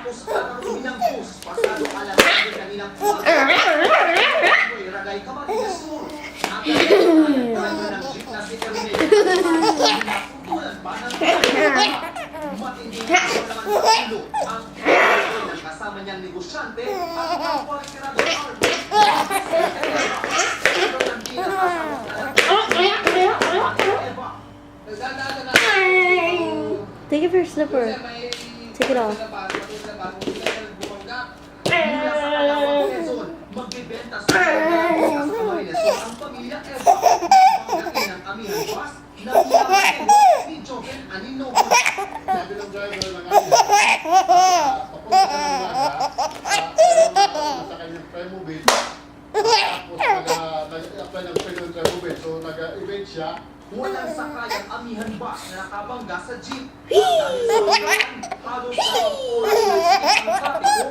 Tapos kakaroon ng bus. Pasado alam natin kaninang ragay ka mag-igasur. Ang kaya ng jeep na si Terminator. Naputulan pa ng matindi na naman sa ulo. Ang ng kasama niyang negosyante at kapwa ng Kirado Army. Pero ang pinakasama Take it for a slipper. Take it off. Magbibenta sa Camarines ang pamilya Eva. Pagdating ng Amihan Bus, nabiyakan ni Joven Anino. Sabi ng driver ng Amihan, papunta ka ng Maga, nasa kanyang Premobile. Tapos nag-apply ng Premobile. So nag-event siya. Walang sakayang Amihan Bus na nakabangga sa jeep. Dahil sa ulan, halos sa oras ng trapiko.